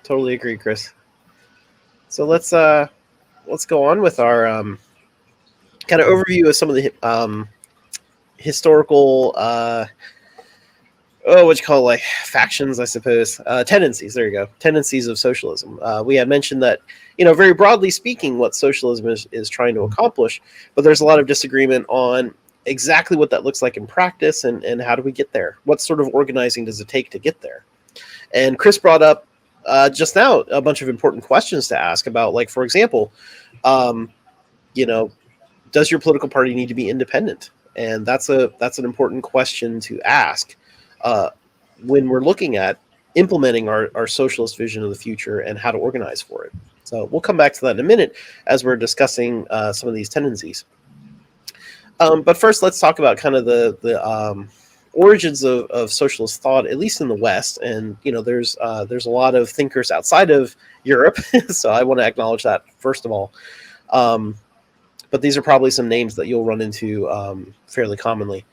Totally agree, Chris. So let's go on with our kind of overview of some of the historical what you call like factions, I suppose, tendencies. There you go, tendencies of socialism. We had mentioned that, very broadly speaking, what socialism is trying to accomplish, but there's a lot of disagreement on exactly what that looks like in practice and how do we get there. What sort of organizing does it take to get there? And Chris brought up just now a bunch of important questions to ask about, like, for example, um, does your political party need to be independent? And that's an important question to ask uh, when we're looking at implementing our socialist vision of the future and how to organize for it. So we'll come back to that in a minute as we're discussing some of these tendencies. But first, let's talk about kind of the origins of socialist thought, at least in the West. And there's a lot of thinkers outside of Europe, so I want to acknowledge that first of all. But these are probably some names that you'll run into fairly commonly.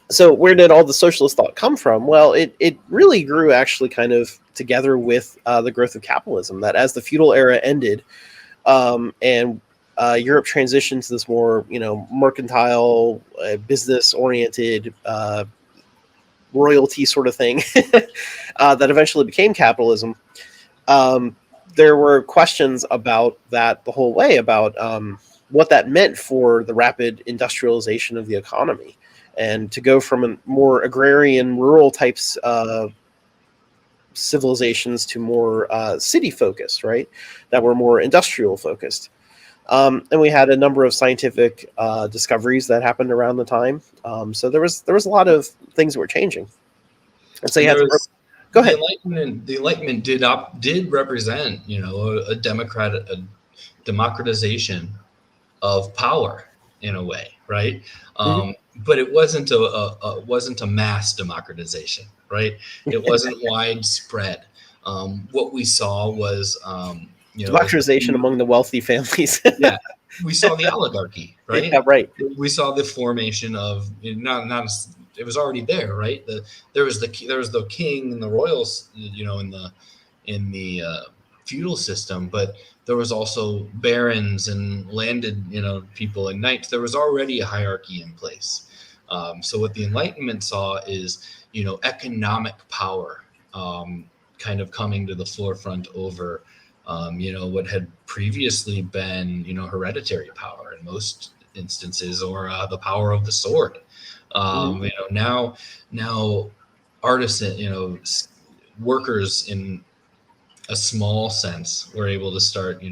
So where did all the socialist thought come from? Well, it really grew actually kind of together with the growth of capitalism. That as the feudal era ended, and Europe transitioned to this more, mercantile, business-oriented, royalty sort of thing that eventually became capitalism. There were questions about that the whole way, about what that meant for the rapid industrialization of the economy, and to go from a more agrarian, rural types civilizations to more city-focused, right? That were more industrial-focused. And we had a number of scientific discoveries that happened around the time. So there was a lot of things that were changing. And so you had to go ahead. The Enlightenment did represent, a democratization of power in a way, right? But it wasn't a mass democratization, right? It wasn't widespread. What we saw was democratization among the wealthy families. Yeah, we saw the oligarchy, right? Yeah, right. We saw the formation of not it was already there, right? There was the king and the royals, in the feudal system, but there was also barons and landed, people and knights. There was already a hierarchy in place. So what the Enlightenment saw is, economic power kind of coming to the forefront over, what had previously been, hereditary power in most instances, or the power of the sword. Now artisan, workers in a small sense were able to start,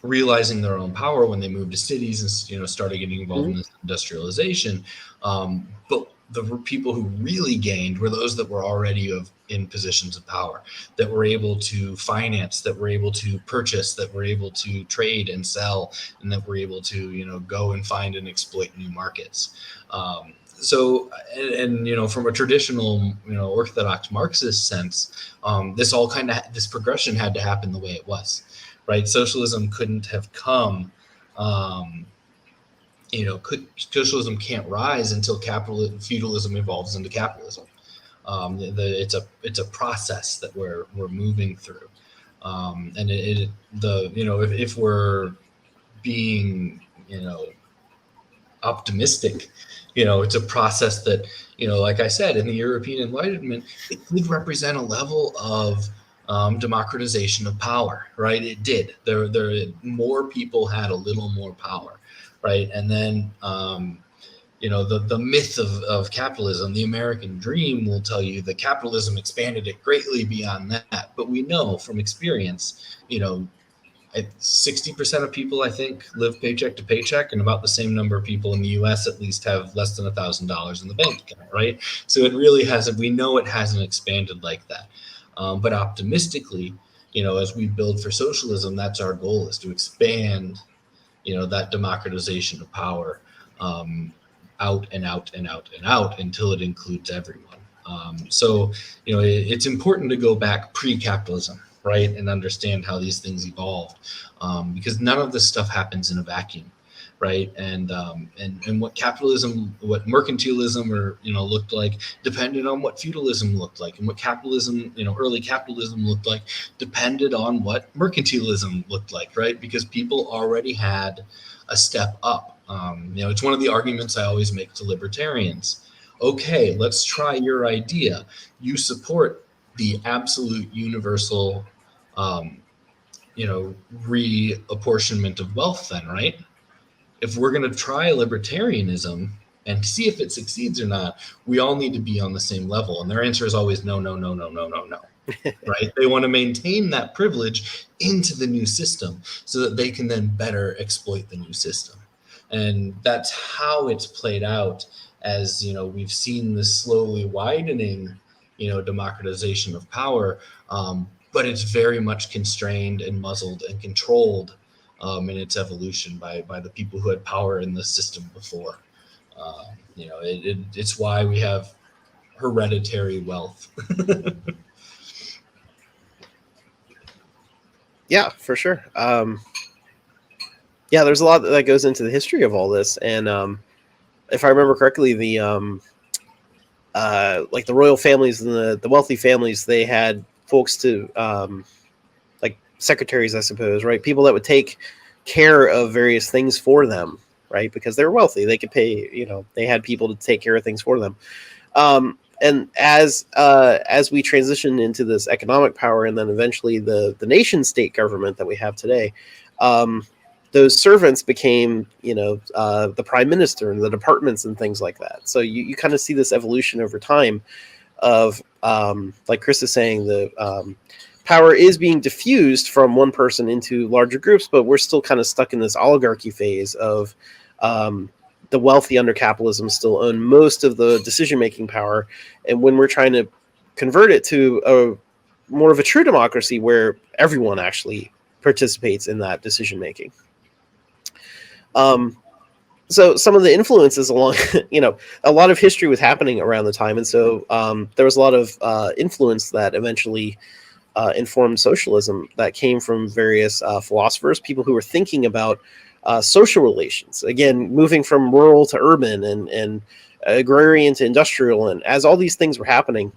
realizing their own power when they moved to cities and, started getting involved in this industrialization. But the people who really gained were those that were already in positions of power, that were able to finance, that were able to purchase, that were able to trade and sell, and that were able to, go and find and exploit new markets. So, from a traditional, orthodox Marxist sense, this progression had to happen the way it was, right? Socialism couldn't have come, socialism can't rise until feudalism evolves into capitalism. It's a process that we're moving through, and if we're being, optimistic, it's a process that, like I said, in the European Enlightenment, it did represent a level of democratization of power, right? It did. There more people had a little more power, right? And then the myth of capitalism, the American dream, will tell you that capitalism expanded it greatly beyond that. But we know from experience, 60% of people, I think, live paycheck to paycheck, and about the same number of people in the U.S. at least have less than $1,000 in the bank account, right? So it really hasn't. We know it hasn't expanded like that. But optimistically, as we build for socialism, that's our goal: is to expand, that democratization of power out and out and out and out until it includes everyone. So it's important to go back pre-capitalism, right, and understand how these things evolved, because none of this stuff happens in a vacuum. right? And what capitalism, what mercantilism, or looked like, depended on what feudalism looked like, and what capitalism, early capitalism looked like, depended on what mercantilism looked like, right? Because people already had a step up. It's one of the arguments I always make to libertarians. Okay, let's try your idea. You support the absolute universal, reapportionment of wealth, then, right? If we're going to try libertarianism and see if it succeeds or not, we all need to be on the same level. And their answer is always no, no, no, no, no, no, no. Right? They want to maintain that privilege into the new system so that they can then better exploit the new system. And that's how it's played out, as we've seen this slowly widening, democratization of power. But it's very much constrained and muzzled and controlled in its evolution by the people who had power in the system before. It's why we have hereditary wealth. Yeah, for sure. Yeah, there's a lot that goes into the history of all this, and if I remember correctly, the like the royal families and the wealthy families, they had folks to like secretaries, I suppose, right? People that would take care of various things for them, right? Because they were wealthy, they could pay. They had people to take care of things for them. And as we transition into this economic power, and then eventually the nation state government that we have today, those servants became, the prime minister and the departments and things like that. So you kind of see this evolution over time of, like Chris is saying, the power is being diffused from one person into larger groups, but we're still kind of stuck in this oligarchy phase of the wealthy under capitalism still own most of the decision-making power. And when we're trying to convert it to a more of a true democracy where everyone actually participates in that decision-making. So some of the influences along, a lot of history was happening around the time. And so there was a lot of influence that eventually informed socialism that came from various philosophers, people who were thinking about social relations, again, moving from rural to urban and agrarian to industrial. And as all these things were happening,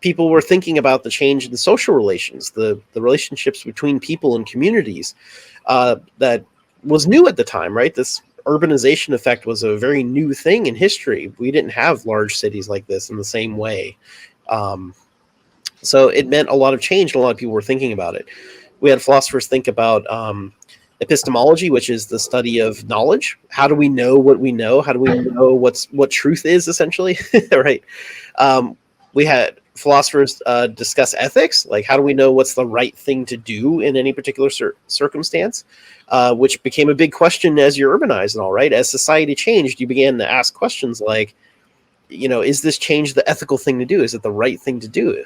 people were thinking about the change in the social relations, the relationships between people and communities that was new at the time, right? This urbanization effect was a very new thing in history. We didn't have large cities like this in the same way. So it meant a lot of change, and a lot of people were thinking about it. We had philosophers think about epistemology, which is the study of knowledge. How do we know what we know? How do we know what truth is, essentially? Right. We had philosophers discuss ethics, like how do we know what's the right thing to do in any particular circumstance, which became a big question as you urbanized and all, right? As society changed, you began to ask questions like, is this change the ethical thing to do? Is it the right thing to do?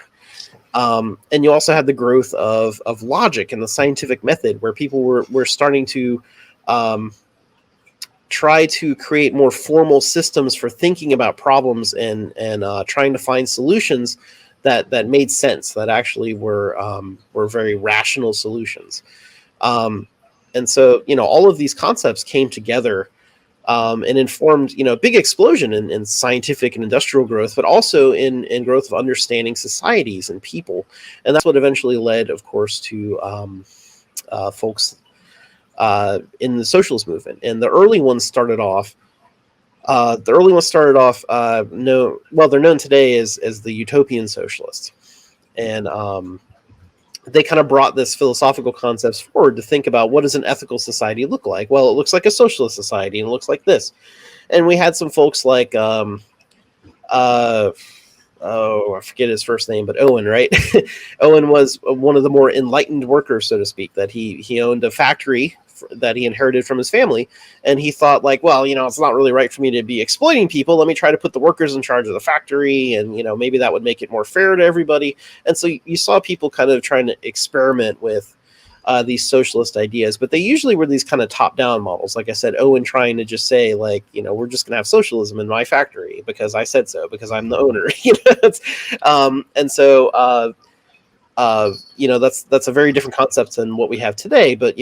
And you also had the growth of logic and the scientific method, where people were starting to try to create more formal systems for thinking about problems and trying to find solutions that made sense, that actually were very rational solutions. And so, all of these concepts came together and informed, big explosion in scientific and industrial growth, but also in growth of understanding societies and people. And that's what eventually led, of course, to folks in the socialist movement. And the early ones started off, they're known today as the utopian socialists. And they kind of brought this philosophical concepts forward to think about, what does an ethical society look like? Well, it looks like a socialist society, and it looks like this. And we had some folks like, I forget his first name, but Owen, right? Owen was one of the more enlightened workers, so to speak, that he owned a factory that he inherited from his family. And he thought, like, well, it's not really right for me to be exploiting people. Let me try to put the workers in charge of the factory. And, maybe that would make it more fair to everybody. And so you saw people kind of trying to experiment with these socialist ideas, but they usually were these kind of top-down models. Like I said, Owen trying to just say, like, we're just going to have socialism in my factory because I said so, because I'm the owner. And so, that's a very different concept than what we have today. But,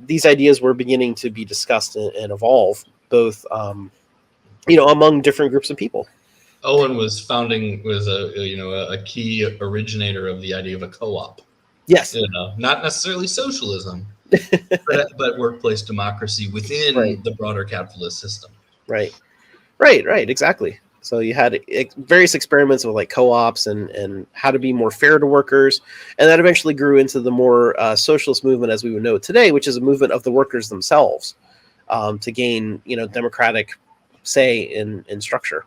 these ideas were beginning to be discussed and evolve, both among different groups of people. Owen was a key originator of the idea of a co-op. Yes. Not necessarily socialism, but workplace democracy within Right. the broader capitalist system. Right. Exactly. So you had various experiments with like co-ops and how to be more fair to workers, and that eventually grew into the more socialist movement as we would know it today, which is a movement of the workers themselves to gain democratic say in structure.